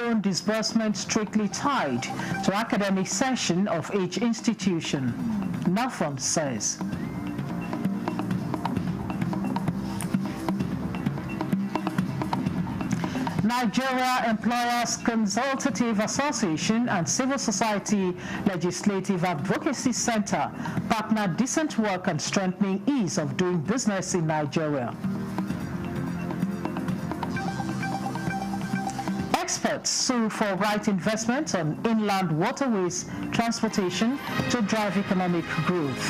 loan disbursement strictly tied to academic session of each institution, NAFON says. Nigeria Employers Consultative Association and Civil Society Legislative Advocacy Center partner decent work and strengthening ease of doing business in Nigeria. Experts sue for right investment on inland waterways transportation to drive economic growth.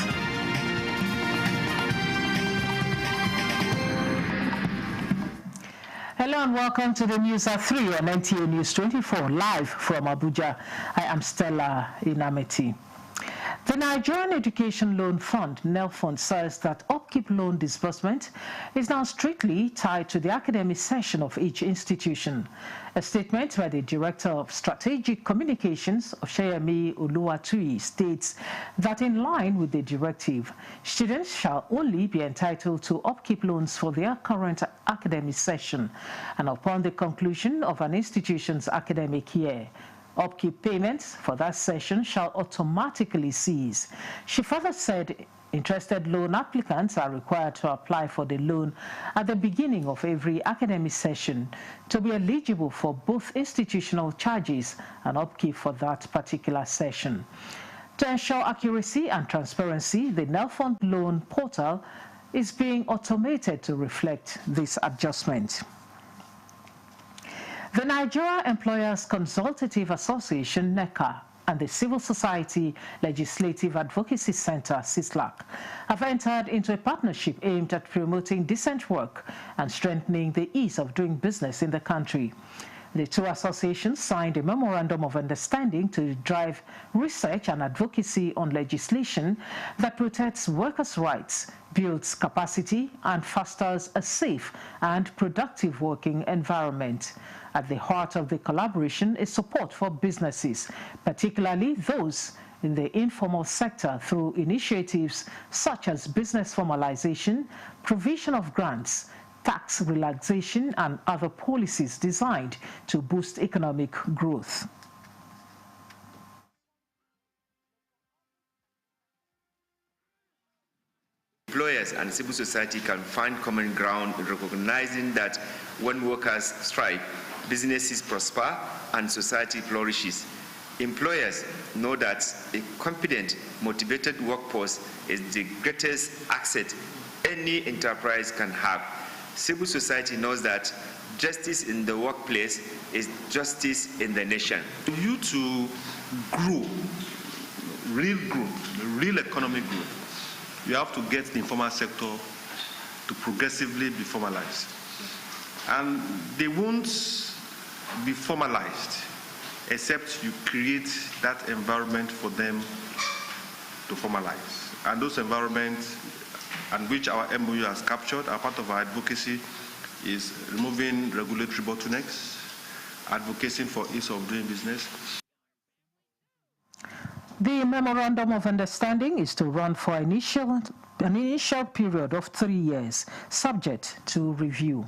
Hello and welcome to the News at 3 on NTA News 24, live from Abuja. I am Stella Inameti. The Nigerian Education Loan Fund, NELFund, says that upkeep loan disbursement is now strictly tied to the academic session of each institution. A statement by the Director of Strategic Communications, Oshayemi Oluwatui, states that in line with the directive, students shall only be entitled to upkeep loans for their current academic session and upon the conclusion of an institution's academic year. Upkeep payments for that session shall automatically cease. She further said interested loan applicants are required to apply for the loan at the beginning of every academic session to be eligible for both institutional charges and upkeep for that particular session. To ensure accuracy and transparency, the NELFund loan portal is being automated to reflect this adjustment. The Nigeria Employers Consultative Association, NECA, and the Civil Society Legislative Advocacy Center, CISLAC, have entered into a partnership aimed at promoting decent work and strengthening the ease of doing business in the country. The two associations signed a memorandum of understanding to drive research and advocacy on legislation that protects workers' rights, builds capacity, and fosters a safe and productive working environment. At the heart of the collaboration is support for businesses, particularly those in the informal sector, through initiatives such as business formalization, provision of grants, tax relaxation, and other policies designed to boost economic growth. Employers and civil society can find common ground in recognizing that when workers strive, businesses prosper and society flourishes. Employers know that a competent, motivated workforce is the greatest asset any enterprise can have. Civil society knows that justice in the workplace is justice in the nation. For you to grow, real economic growth, you have to get the informal sector to progressively be formalized. And they won't be formalized except you create that environment for them to formalize. And those environments, and which our MOU has captured, are part of our advocacy, is removing regulatory bottlenecks, advocating for ease of doing business. The Memorandum of Understanding is to run for an initial period of 3 years, subject to review.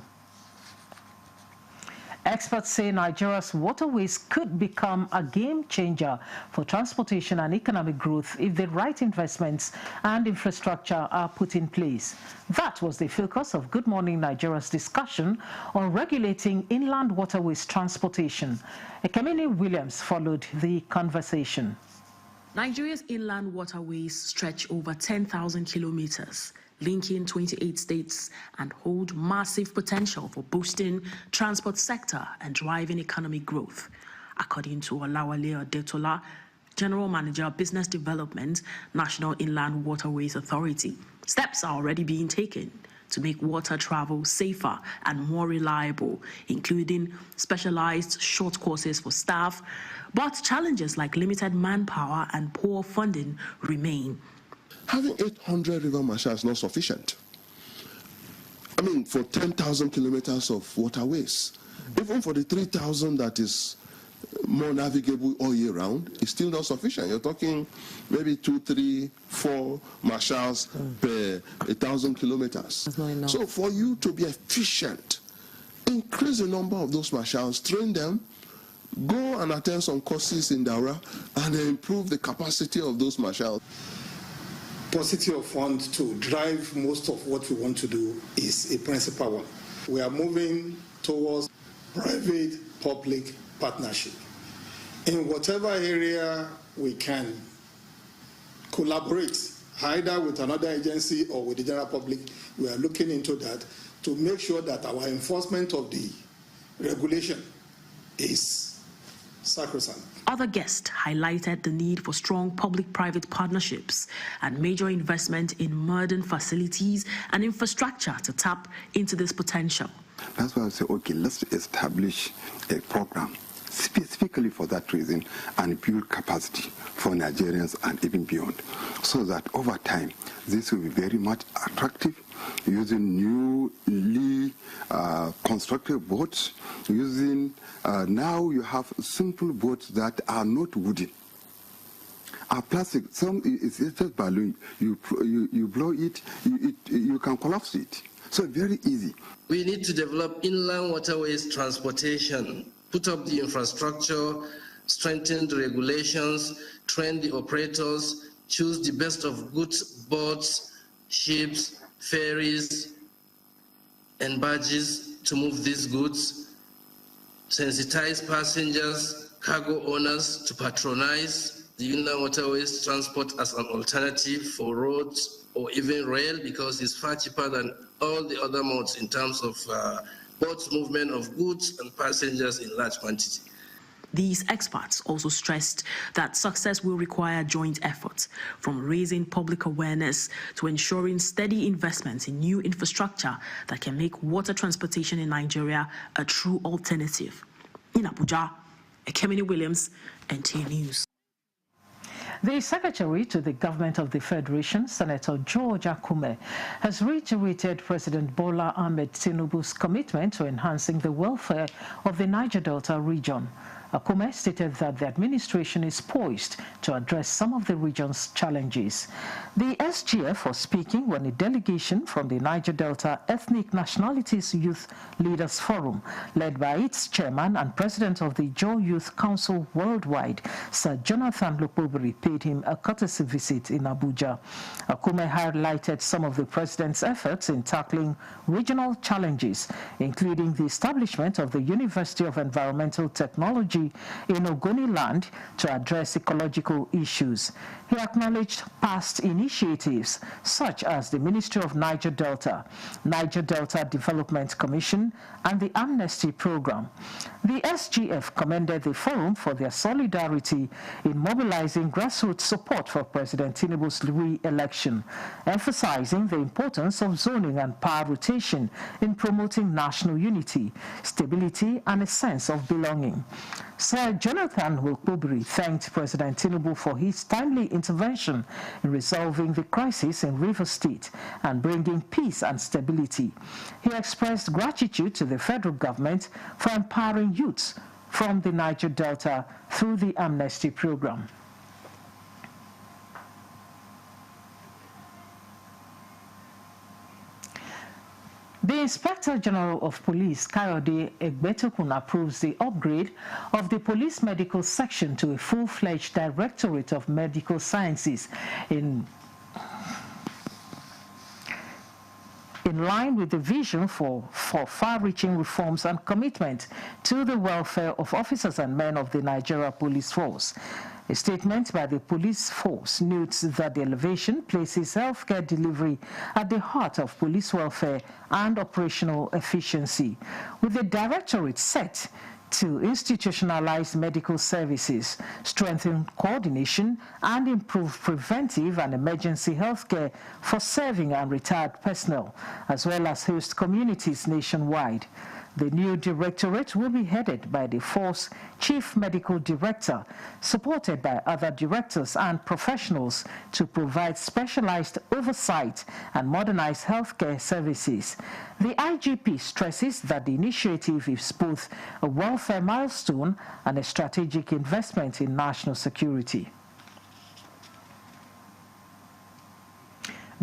Experts say Nigeria's waterways could become a game changer for transportation and economic growth if the right investments and infrastructure are put in place. That was the focus of Good Morning Nigeria's discussion on regulating inland waterways transportation. Ekemini Williams followed the conversation. Nigeria's inland waterways stretch over 10,000 kilometers, linking 28 states, and hold massive potential for boosting transport sector and driving economic growth. According to Olawale Odetola, General Manager, Business Development, National Inland Waterways Authority, steps are already being taken to make water travel safer and more reliable, including specialized short courses for staff, but challenges like limited manpower and poor funding remain. Having 800 river marshals is not sufficient. I mean, for 10,000 kilometers of waterways, even for the 3,000 that is more navigable all year round, it's still not sufficient. You're talking maybe 2, 3, 4 marshals per 1,000 kilometers. That's not enough. So for you to be efficient, increase the number of those marshals, train them, go and attend some courses in Daura and improve the capacity of those marshals. Paucity of funds to drive most of what we want to do is a principal one. We are moving towards private-public partnership. In whatever area we can collaborate, either with another agency or with the general public, we are looking into that to make sure that our enforcement of the regulation is sacrosanct. Other guests highlighted the need for strong public-private partnerships and major investment in modern facilities and infrastructure to tap into this potential. That's why I say, okay, let's establish a program specifically for that reason and build capacity for Nigerians and even beyond, so that over time this will be very much attractive, using newly constructed boats, using now you have simple boats that are not wooden. Are plastic, some it's just balloon, you blow it, you can collapse it. So very easy. We need to develop inland waterways transportation, put up the infrastructure, strengthen the regulations, train the operators, choose the best of goods boats, ships, ferries, and barges to move these goods, sensitize passengers, cargo owners to patronize the inland waterways transport as an alternative for roads or even rail, because it's far cheaper than all the other modes in terms of boats movement of goods and passengers in large quantity. These experts also stressed that success will require joint efforts, from raising public awareness to ensuring steady investments in new infrastructure that can make water transportation in Nigeria a true alternative. In Abuja, Ekemini Williams, NTA News. The Secretary to the Government of the Federation, Senator George Akume, has reiterated President Bola Ahmed Tinubu's commitment to enhancing the welfare of the Niger Delta region. Akume stated that the administration is poised to address some of the region's challenges. The SGF was speaking when a delegation from the Niger Delta Ethnic Nationalities Youth Leaders Forum, led by its chairman and president of the Joe Youth Council Worldwide, Sir Jonathan Lukpobiri, paid him a courtesy visit in Abuja. Akume highlighted some of the president's efforts in tackling regional challenges, including the establishment of the University of Environmental Technology in Ogoniland to address ecological issues. He acknowledged past initiatives such as the Ministry of Niger Delta Development Commission, and the Amnesty Program. The SGF commended the forum for their solidarity in mobilizing grassroots support for President Tinubu's re-election, emphasizing the importance of zoning and power rotation in promoting national unity, stability, and a sense of belonging. Sir Jonathan Lukpobiri thanked President Tinubu for his timely intervention in resolving the crisis in Rivers State and bringing peace and stability. He expressed gratitude to the federal government for empowering youths from the Niger Delta through the Amnesty Program. The Inspector General of Police, Kayode Egbetokun, approves the upgrade of the police medical section to a full-fledged Directorate of Medical Sciences in line with the vision for far-reaching reforms and commitment to the welfare of officers and men of the Nigeria Police Force. A statement by the police force notes that the elevation places healthcare delivery at the heart of police welfare and operational efficiency, with the directorate set to institutionalize medical services, strengthen coordination, and improve preventive and emergency healthcare for serving and retired personnel, as well as host communities nationwide. The new directorate will be headed by the Force Chief Medical Director, supported by other directors and professionals to provide specialized oversight and modernize healthcare services. The IGP stresses that the initiative is both a welfare milestone and a strategic investment in national security.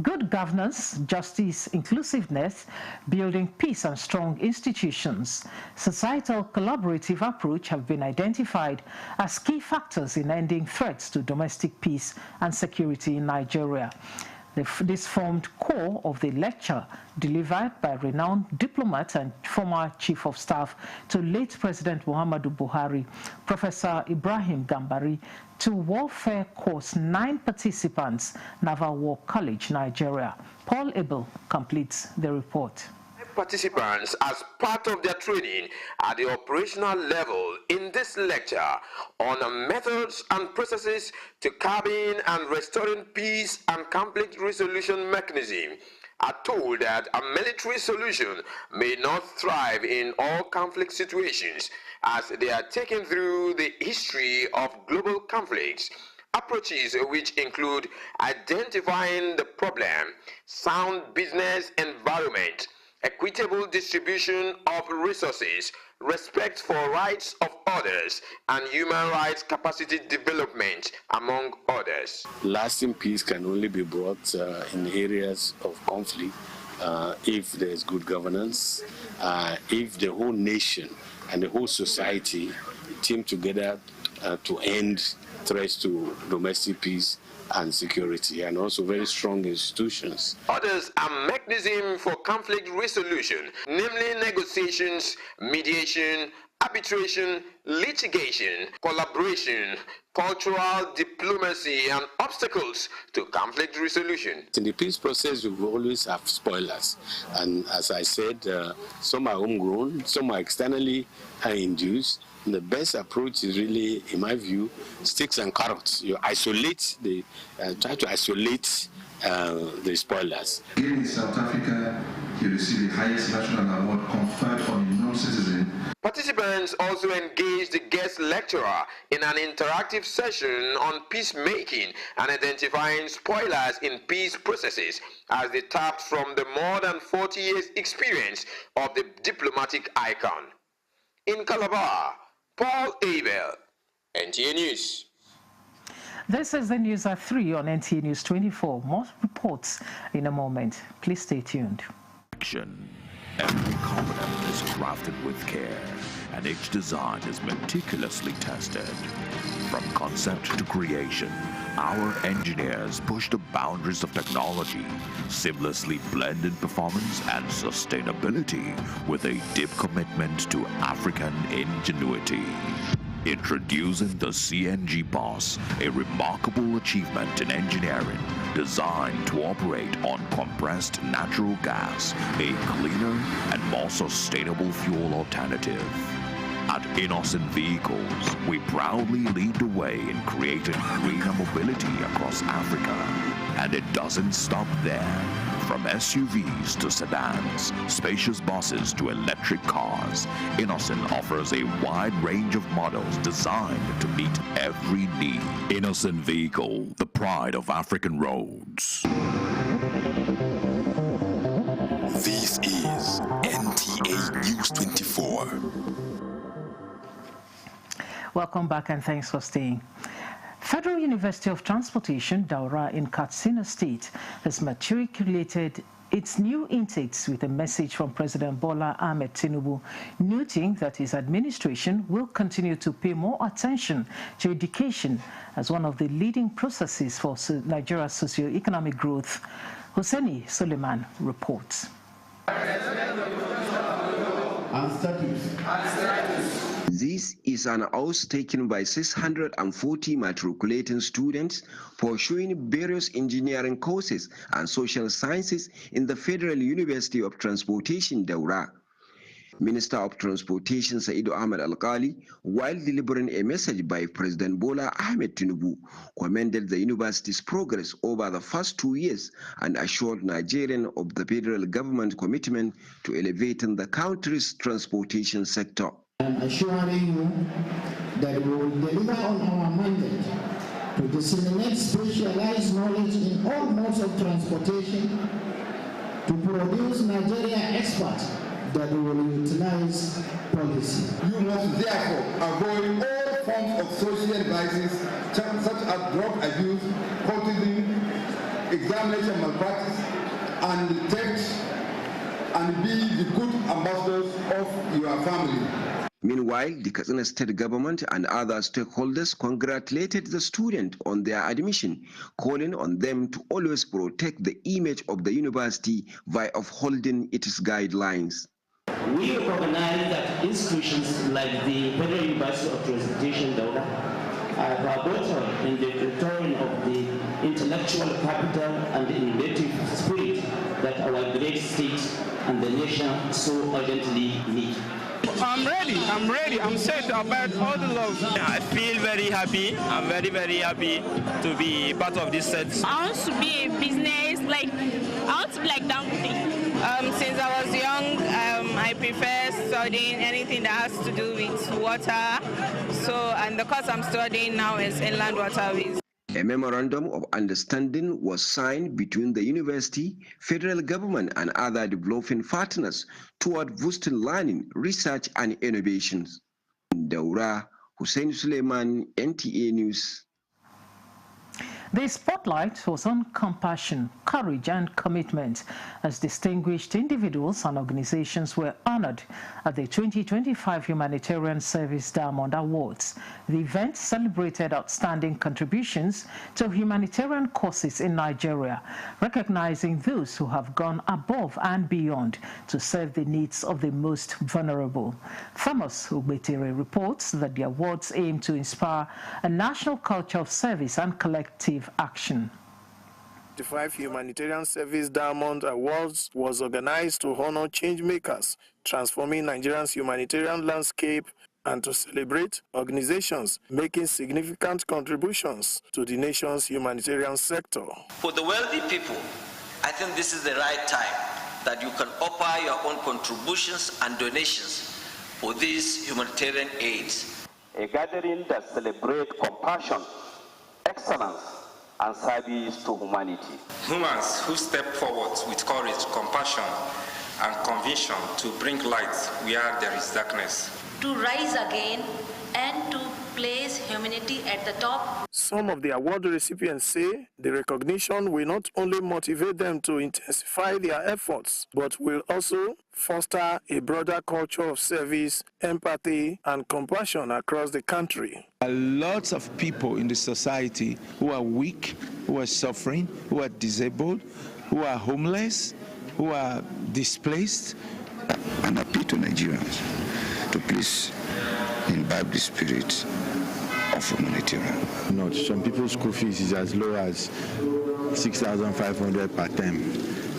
Good governance, justice, inclusiveness, building peace and strong institutions, societal collaborative approach have been identified as key factors in ending threats to domestic peace and security in Nigeria. This formed core of the lecture delivered by renowned diplomat and former Chief of Staff to late President Muhammadu Buhari, Professor Ibrahim Gambari, to Warfare Course 9 participants, Naval War College, Nigeria. Paul Abel completes the report. Participants as part of their training at the operational level in this lecture on methods and processes to curbing and restoring peace and conflict resolution mechanism are told that a military solution may not thrive in all conflict situations as they are taken through the history of global conflicts. Approaches which include identifying the problem, sound business environment, equitable distribution of resources, respect for rights of others, and human rights capacity development, among others. Lasting peace can only be brought in areas of conflict if there is good governance, if the whole nation and the whole society team together to end threats to domestic peace and security, and also very strong institutions. Others are mechanism for conflict resolution, namely negotiations, mediation, arbitration, litigation, collaboration, cultural diplomacy, and obstacles to conflict resolution. In the peace process, we will always have spoilers. And as I said, some are homegrown, some are externally induced. And the best approach is really, in my view, sticks and carrots. You isolate try to isolate the spoilers. Again, in South Africa, he received the highest national award conferred on a non-citizen. Participants also engaged the guest lecturer in an interactive session on peacemaking and identifying spoilers in peace processes as they tapped from the more than 40 years experience of the diplomatic icon. In Calabar, Paul Abel, NTA News. This is the news at 3 on NTA News 24. More reports in a moment. Please stay tuned. Every component is crafted with care, and each design is meticulously tested. From concept to creation, our engineers push the boundaries of technology, seamlessly blending performance and sustainability with a deep commitment to African ingenuity. Introducing the CNG Boss, a remarkable achievement in engineering designed to operate on compressed natural gas, a cleaner and more sustainable fuel alternative. At Innocent Vehicles, we proudly lead the way in creating greener mobility across Africa. And it doesn't stop there. From SUVs to sedans, spacious buses to electric cars, Innocent offers a wide range of models designed to meet every need. Innocent Vehicle, the pride of African roads. This is NTA News 24. Welcome back and thanks for staying. Federal University of Transportation, Daura in Katsina State, has matriculated its new intakes with a message from President Bola Ahmed Tinubu, noting that his administration will continue to pay more attention to education as one of the leading processes for Nigeria's socio-economic growth. Hosseini Suleiman reports. This is an oath taken by 640 matriculating students pursuing various engineering courses and social sciences in the Federal University of Transportation, Daura. Minister of Transportation Saidu Ahmed Al-Qali, while delivering a message by President Bola Ahmed Tinubu, commended the university's progress over the first 2 years and assured Nigerians of the federal government commitment to elevating the country's transportation sector. I'm assuring you that we will deliver on our mandate to disseminate specialized knowledge in all modes of transportation, to produce Nigeria experts that will utilize policy. You must therefore avoid all forms of social vices such as drug abuse, cultism, examination malpractice and detect and be the good ambassadors of your family. Meanwhile, the Katsina state government and other stakeholders congratulated the student on their admission, calling on them to always protect the image of the university by upholding its guidelines. We recognize that institutions like the Federal University of Transportation, Daura, are pivotal in the return of the intellectual capital and the innovative spirit that our great state and the nation so urgently need. I'm ready. I'm set about all the love. I feel very happy. I'm very, very happy to be part of this set. I want to be a business, I want to be like Dangote. Since I was young, I prefer studying anything that has to do with water. And the course I'm studying now is inland waterways. A memorandum of understanding was signed between the university, federal government, and other developing partners toward boosting learning, research, and innovations. Daura, Hussein Suleiman, NTA News. The spotlight was on compassion, courage, and commitment as distinguished individuals and organizations were honored at the 2025 Humanitarian Service Diamond Awards. The event celebrated outstanding contributions to humanitarian causes in Nigeria, recognizing those who have gone above and beyond to serve the needs of the most vulnerable. Thomas Ugbetere reports that the awards aim to inspire a national culture of service and collective action. The 5 Humanitarian Service Diamond Awards was organized to honor change makers transforming Nigeria's humanitarian landscape and to celebrate organizations making significant contributions to the nation's humanitarian sector. For the wealthy people, I think this is the right time that you can offer your own contributions and donations for these humanitarian aids. A gathering that celebrates compassion, excellence, and service to humanity. Humans who step forward with courage, compassion, and conviction to bring light where there is darkness. To rise again and to place humanity at the top. Some of the award recipients say the recognition will not only motivate them to intensify their efforts, but will also foster a broader culture of service, empathy, and compassion across the country. Lots of people in the society who are weak, who are suffering, who are disabled, who are homeless, who are displaced. And appeal to Nigerians to please imbibe the spirit of humanitarian. Not some people's school fees is as low as 6,500 per term,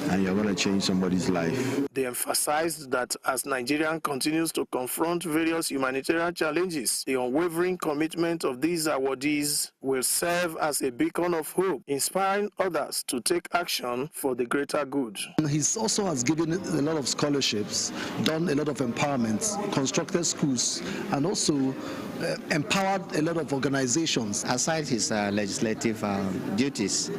and you're going to change somebody's life. They emphasized that as Nigeria continues to confront various humanitarian challenges, the unwavering commitment of these awardees will serve as a beacon of hope, inspiring others to take action for the greater good. He also has given a lot of scholarships, done a lot of empowerment, constructed schools, and also empowered a lot of organizations. Aside his legislative duties,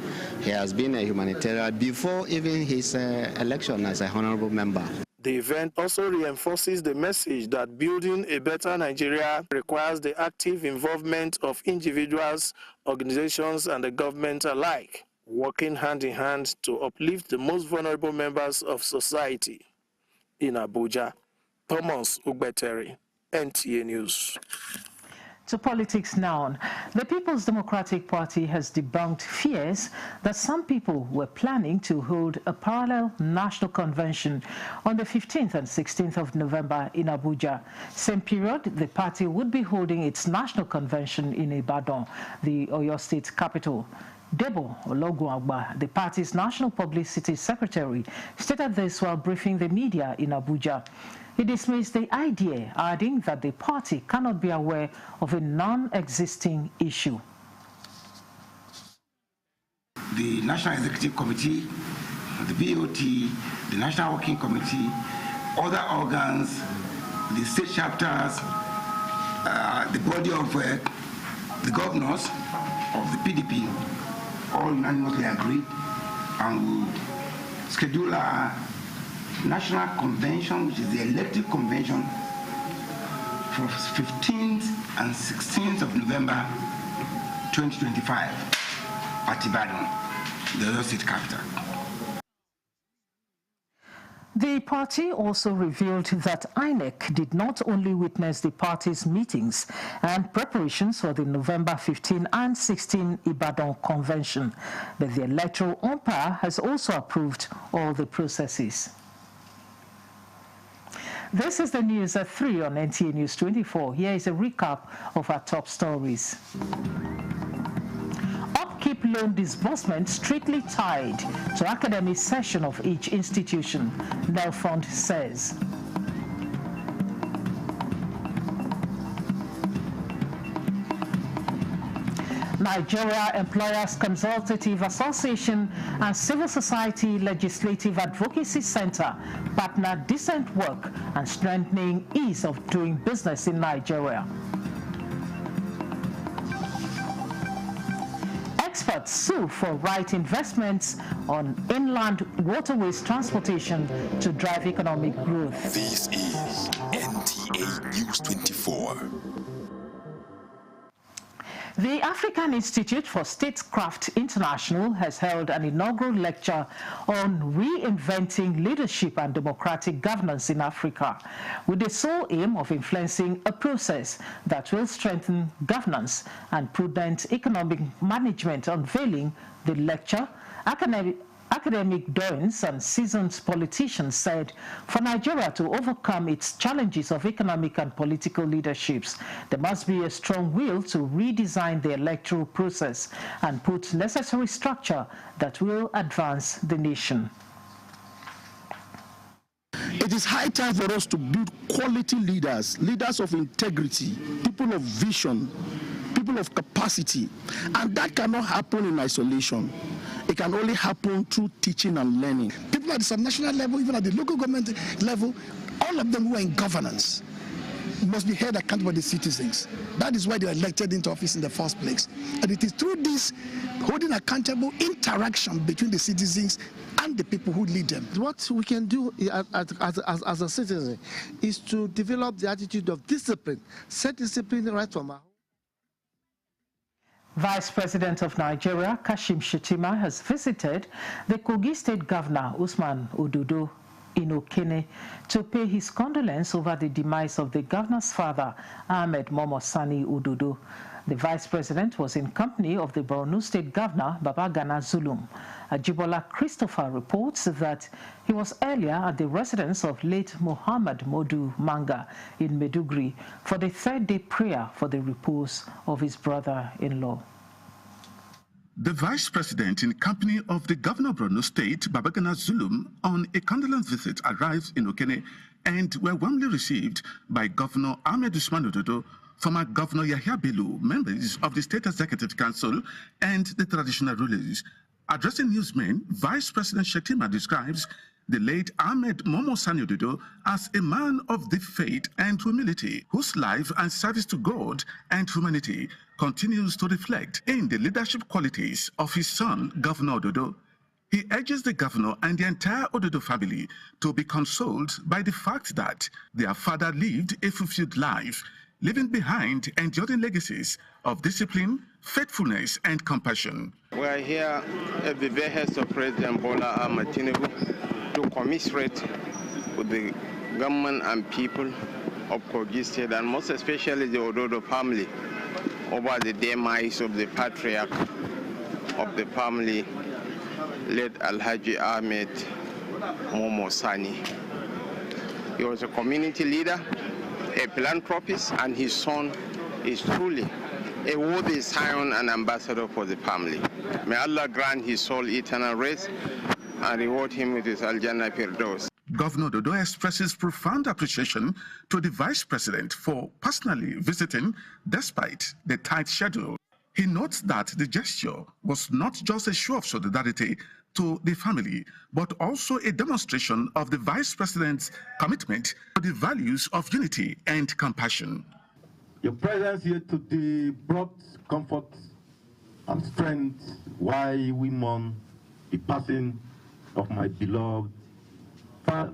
he has been a humanitarian before even his election as a honorable member. The event also reinforces the message that building a better Nigeria requires the active involvement of individuals, organizations, and the government alike, working hand in hand to uplift the most vulnerable members of society. In Abuja, Thomas Ugbetere, NTA News. To politics now. The People's Democratic Party has debunked fears that some people were planning to hold a parallel national convention on the 15th and 16th of November in Abuja. Same period, the party would be holding its national convention in Ibadan, the Oyo State capital. Debo Ologunagba, the party's national publicity secretary, stated this while briefing the media in Abuja. He dismissed the idea, adding that the party cannot be aware of a non-existing issue. The National Executive Committee, the BOT, the National Working Committee, other organs, the state chapters, the body of the governors of the PDP, all unanimously agreed and will schedule a national convention, which is the elective convention, for 15th and 16th of November 2025 at Ibadan. the other state capital. The party also revealed that INEC did not only witness the party's meetings and preparations for the November 15 and 16 Ibadan convention, but the electoral umpire has also approved all the processes. This is the news at 3 on NTA News 24. Here is a recap of our top stories. Upkeep loan disbursement strictly tied to academic session of each institution, Nelfund says. Nigeria Employers Consultative Association and Civil Society Legislative Advocacy Center partner decent work and strengthening ease of doing business in Nigeria. Experts sue for right investments on inland waterways transportation to drive economic growth. This is NTA News 24. The African Institute for Statecraft International has held an inaugural lecture on reinventing leadership and democratic governance in Africa, with the sole aim of influencing a process that will strengthen governance and prudent economic management. Unveiling the lecture, academic doyens and seasoned politicians said for Nigeria to overcome its challenges of economic and political leaderships, there must be a strong will to redesign the electoral process and put necessary structure that will advance the nation. It is high time for us to build quality leaders, leaders of integrity, people of vision, people of capacity, and that cannot happen in isolation. It can only happen through teaching and learning. People at the subnational level, even at the local government level, all of them who are in governance must be held accountable by the citizens. That is why they are elected into office in the first place. And it is through this holding accountable interaction between the citizens and the people who lead them. What we can do as a citizen is to develop the attitude of discipline, set discipline right from our home. Vice President of Nigeria, Kashim Shettima, has visited the Kogi State Governor, Usman Ododo, in Okene to pay his condolence over the demise of the governor's father, Ahmed Momo Sani Ododo. The Vice President was in company of the Borno State Governor, Babagana Zulum. Ajibola Christopher reports that he was earlier at the residence of late Muhammad Modu Manga in Meduguri for the third-day prayer for the repose of his brother-in-law. The Vice President, in company of the Governor of Borno State, Babagana Zulum, on a condolence visit arrived in Okene and were warmly received by Governor Ahmed Usman Ododo, former Governor Yahya Bello, members of the State Executive Council, and the traditional rulers. Addressing newsmen, Vice President Shettima describes the late Ahmed Momo Sani Ododo as a man of deep faith and humility, whose life and service to God and humanity continues to reflect in the leadership qualities of his son, Governor Ododo. He urges the governor and the entire Ododo family to be consoled by the fact that their father lived a fulfilled life, leaving behind enduring legacies of discipline, faithfulness, and compassion. We are here at the behest of President Bola Ahmed Tinubu to commiserate with the government and people of Kogi State, and most especially the Ododo family, over the demise of the patriarch of the family, late Alhaji Ahmed Momo Sani. He was a community leader, a philanthropist, and his son is truly a worthy scion and ambassador for the family. May Allah grant his soul eternal rest and reward him with his Al-Jannah Firdaus. Governor Ododo expresses profound appreciation to the Vice President for personally visiting despite the tight schedule. He notes that the gesture was not just a show of solidarity to the family, but also a demonstration of the Vice President's commitment to the values of unity and compassion. Your presence here today brought comfort and strength while we mourn the passing of my beloved father.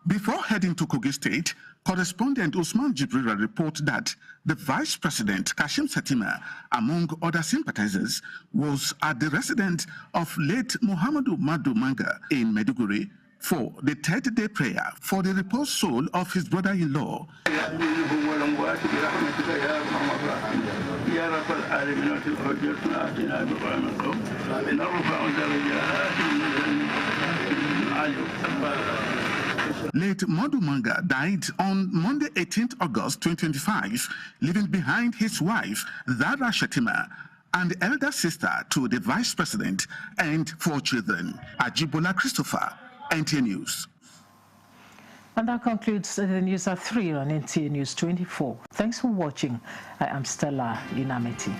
Before heading to Kogi State, Correspondent Usman Jibrila reports that the Vice President, Kashim Shettima, among other sympathizers, was at the residence of late Muhammadu Madu Manga in Maiduguri for the third-day prayer for the reposed soul of his brother-in-law. Late Madu Manga died on Monday, 18th August 2025, leaving behind his wife, Zara Shettima, and the elder sister to the Vice President and 4 children. Ajibola Christopher, NTA News. And that concludes the news at 3 on NTA News 24. Thanks for watching. I am Stella Inameti.